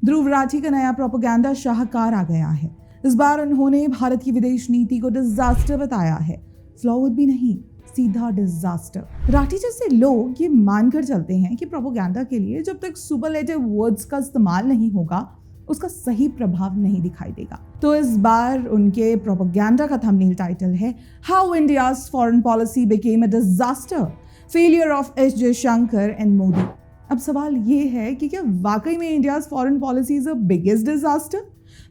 ध्रुव राठी का नया प्रोपेगेंडा शाहकार आ गया है। इस बार उन्होंने भारत की विदेश नीति को डिजास्टर बताया है। फ्लॉवर्ड भी नहीं, सीधा डिजास्टर। राठी जैसे लोग ये मानकर चलते हैं कि प्रोपेगेंडा के लिए जब तक सुपरलेटिव वर्ड्स का इस्तेमाल नहीं होगा उसका सही प्रभाव नहीं दिखाई देगा। तो इस बार उनके प्रोपेगेंडा का थंबनेल टाइटल है how India's foreign policy became a disaster, failure of S Jaishankar and Modi. अब सवाल ये है कि क्या वाकई में India's foreign policy is a biggest disaster?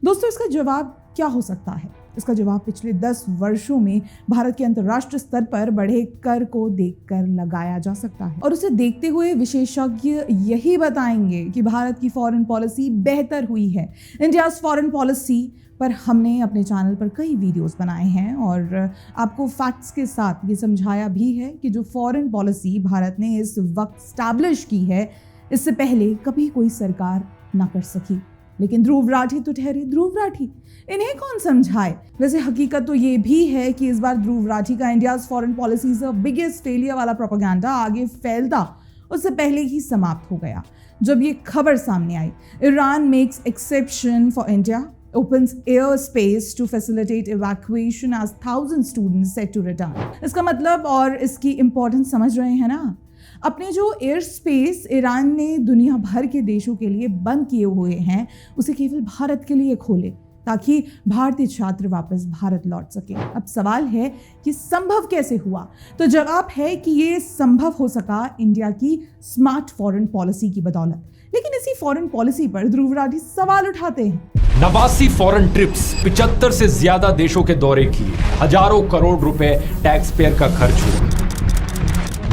दोस्तों, इसका जवाब क्या हो सकता है? इसका जवाब पिछले 10 वर्षों में भारत के अंतर्राष्ट्रीय स्तर पर बढ़े कर को देखकर लगाया जा सकता है। और उसे देखते हुए विशेषज्ञ यही बताएंगे कि भारत की फॉरेन पॉलिसी बेहतर हुई है। इंडियाज फॉरेन पॉलिसी पर हमने अपने चैनल पर कई वीडियोस बनाए हैं और आपको फैक्ट्स के साथ ये समझाया भी है कि जो फॉरेन पॉलिसी भारत ने इस वक्त स्टैब्लिश की है, इससे पहले कभी कोई सरकार ना कर सकी। लेकिन ध्रुव राठी तो ठहरे ध्रुव राठी, इन्हें कौन समझाए? वैसे हकीकत तो ये भी है कि इस बार ध्रुव राठी का India's foreign policy biggest failure वाला प्रोपेगेंडा आगे फैलता उससे पहले ही समाप्त हो गया जब ये खबर सामने आई। Iran makes exception for India, opens airspace to facilitate evacuation as 1,000 students set to return। इसका मतलब और इसकी इंपॉर्टेंस समझ रहे हैं ना? अपने जो एयर स्पेस ईरान ने दुनिया भर के देशों के लिए बंद किए हुए हैं उसे केवल भारत के लिए खोले ताकि भारतीय छात्र वापस भारत लौट सके। अब सवाल है कि संभव कैसे हुआ? तो जवाब है कि ये संभव हो सका इंडिया की स्मार्ट फॉरेन पॉलिसी की बदौलत। लेकिन इसी फॉरेन पॉलिसी पर ध्रुव राठी सवाल उठाते हैं। 89 फॉरेन ट्रिप्स, 75 से ज्यादा देशों के दौरे किए, हजारों करोड़ रुपए टैक्स पेयर का खर्च हुआ।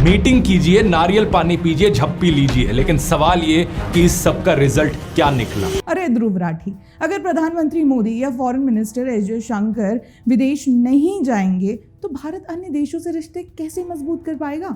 मीटिंग कीजिए, नारियल पानी पीजिए, झप्पी लीजिए, लेकिन सवाल ये कि इस सब का रिजल्ट क्या निकला? अरे ध्रुव राठी, अगर प्रधानमंत्री मोदी या फॉरेन मिनिस्टर एस जयशंकर विदेश नहीं जाएंगे तो भारत अन्य देशों से रिश्ते कैसे मजबूत कर पाएगा?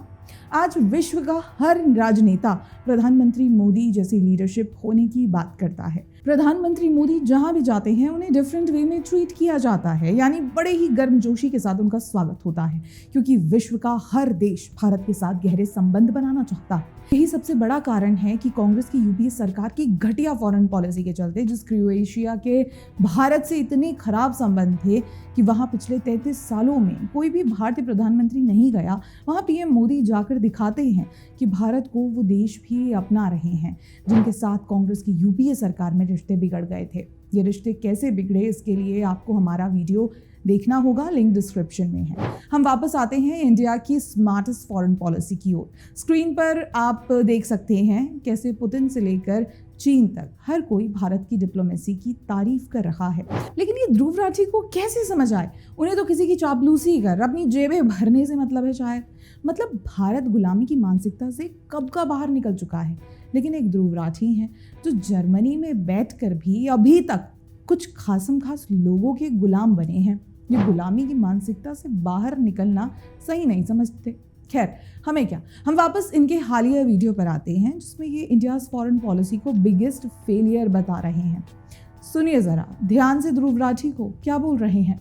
आज विश्व का हर राजनेता प्रधानमंत्री मोदी जैसी लीडरशिप होने की बात करता है। प्रधानमंत्री मोदी जहां भी जाते हैं उन्हें डिफरेंट वे में ट्रीट किया जाता है, यानी बड़े ही गर्मजोशी के साथ उनका स्वागत होता है, क्योंकि विश्व का हर देश भारत के साथ गहरे संबंध बनाना चाहता है। यही सबसे बड़ा कारण है कि कांग्रेस की यूपीए सरकार की घटिया फॉरेन पॉलिसी के चलते जिस क्रोएशिया के भारत से इतने खराब संबंध थे कि वहां पिछले 33 सालों में कोई भी भारतीय प्रधानमंत्री नहीं गया, वहां पीएम मोदी जाकर दिखाते हैं कि भारत को वो देश भी अपना रहे हैं जिनके साथ कांग्रेस की यूपीए सरकार में रिश्ते बिगड़ गए थे। ये रिश्ते कैसे बिगड़े, इसके लिए आपको हमारा वीडियो देखना होगा, लिंक डिस्क्रिप्शन में है। हम वापस आते हैं इंडिया की स्मार्टेस्ट फॉरेन पॉलिसी की ओर। स्क्रीन पर आप देख सकते हैं कैसे पुतिन से लेकर चीन तक हर कोई भारत की डिप्लोमेसी की तारीफ कर रहा है। लेकिन ये ध्रुव राठी को कैसे समझ आए? उन्हें तो किसी की चापलूसी कर अपनी जेबें भरने से मतलब है शायद। मतलब भारत गुलामी की मानसिकता से कब का बाहर निकल चुका है। लेकिन एक ध्रुव राठी हैं जो जर्मनी में बैठकर भी अभी तक कुछ खासम खास लोगों के गुलाम बने हैं। ये गुलामी की मानसिकता से बाहर निकलना सही नहीं समझते। खैर, हमें क्या, हम वापस इनके हालिया वीडियो पर आते हैं जिसमें ये इंडियाज फॉरेन पॉलिसी को बिगेस्ट फेलियर बता रहे हैं। सुनिए जरा ध्यान से ध्रुव राठी को क्या बोल रहे हैं।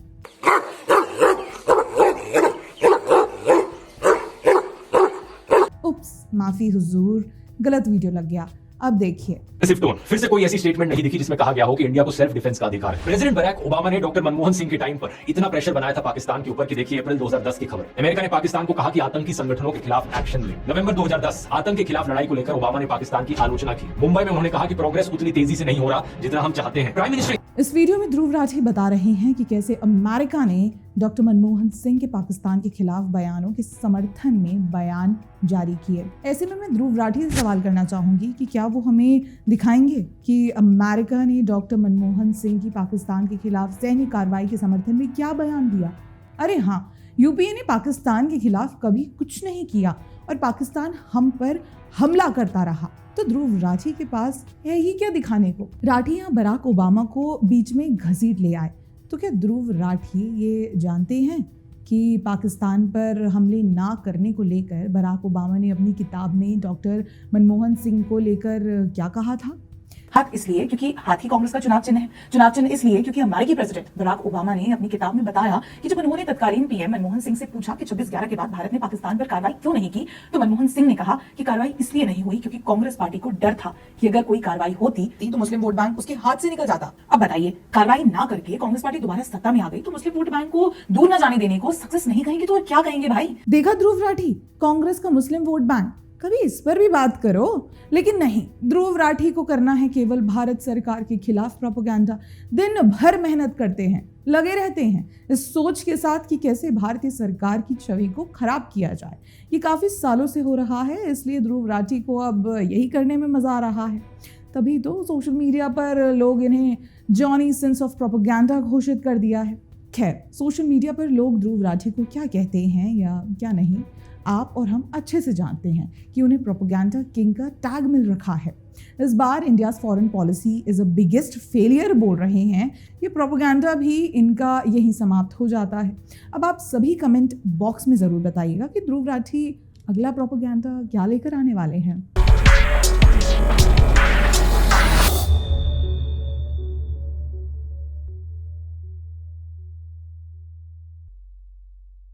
उप्स, माफी हुजूर, गलत वीडियो लग गया। अब देखिए, फिर से कोई ऐसी स्टेटमेंट नहीं दिखी जिसमें कहा गया हो कि इंडिया को सेल्फ डिफेंस का अधिकार है। प्रेसिडेंट बराक ओबामा ने डॉक्टर मनमोहन सिंह के टाइम पर इतना प्रेशर बनाया था पाकिस्तान के ऊपर कि देखिए अप्रैल 2010 की खबर, अमेरिका ने पाकिस्तान को कहा कि आतंकी संगठनों के खिलाफ एक्शन ले। नवंबर 2010 आतंक के खिलाफ लड़ाई को लेकर ओबामा ने पाकिस्तान की आलोचना की। मुंबई में उन्होंने कहा कि प्रोग्रेस उतनी तेजी से नहीं हो रहा जितना हम चाहते हैं। प्राइम मिनिस्टर इस वीडियो में ध्रुव राठी बता रहे हैं कि कैसे अमेरिका ने डॉक्टर मनमोहन सिंह के पाकिस्तान के खिलाफ बयानों के समर्थन में बयान जारी किए। ऐसे में मैं ध्रुव राठी से सवाल करना चाहूंगी कि क्या वो हमें दिखाएंगे कि अमेरिका ने डॉक्टर मनमोहन सिंह की पाकिस्तान के खिलाफ सैन्य कार्रवाई के समर्थन में क्या बयान दिया? अरे हाँ, यूपीए ने पाकिस्तान के खिलाफ कभी कुछ नहीं किया और पाकिस्तान हम पर हमला करता रहा। तो ध्रुव राठी के पास है ही क्या दिखाने को? राठी यहाँ बराक ओबामा को बीच में घसीट ले आए। तो क्या ध्रुव राठी ये जानते हैं कि पाकिस्तान पर हमले ना करने को लेकर बराक ओबामा ने अपनी किताब में डॉक्टर मनमोहन सिंह को लेकर क्या कहा था? हाथ इसलिए क्योंकि हाथी कांग्रेस का चुनाव चिन्ह है, चुनाव चिन्ह इसलिए क्योंकि अमेरिकी प्रेसिडेंट बराक ओबामा ने अपनी किताब में बताया कि जब उन्होंने तत्कालीन पीएम मनमोहन सिंह से पूछा कि 26/11 के बाद भारत ने पाकिस्तान पर कार्रवाई क्यों नहीं की, तो मनमोहन सिंह ने कहा कि कार्रवाई इसलिए नहीं हुई क्योंकि कांग्रेस पार्टी को डर था कि अगर कोई कार्रवाई होती तो मुस्लिम वोट बैंक उसके हाथ से निकल जाता। अब बताइए, कार्रवाई ना करके कांग्रेस पार्टी दोबारा सत्ता में आ गई तो मुस्लिम वोट बैंक को दूर न जाने देने को सक्सेस नहीं कहेंगे तो और क्या कहेंगे भाई। देखा ध्रुव राठी, कांग्रेस का मुस्लिम वोट बैंक, कभी इस पर भी बात करो। लेकिन नहीं, ध्रुव राठी को करना है केवल भारत सरकार के खिलाफ प्रोपेगेंडा। दिन भर मेहनत करते हैं, लगे रहते हैं इस सोच के साथ कि कैसे भारतीय सरकार की छवि को खराब किया जाए। ये काफी सालों से हो रहा है, इसलिए ध्रुव राठी को अब यही करने में मजा आ रहा है। तभी तो सोशल मीडिया पर लोग इन्हें जॉनी सिंस ऑफ प्रोपेगेंडा घोषित कर दिया है। खैर, सोशल मीडिया पर लोग ध्रुव राठी को क्या कहते हैं या क्या नहीं, आप और हम अच्छे से जानते हैं कि उन्हें प्रोपेगेंडा किंग का टैग मिल रखा है। इस बार India's foreign policy is a biggest failure बोल रहे हैं। ये प्रोपेगेंडा भी इनका यहीं समाप्त हो जाता है। अब आप सभी कमेंट बॉक्स में ज़रूर बताइएगा कि ध्रुव राठी अगला प्रोपेगेंडा क्या लेकर आने वाले हैं।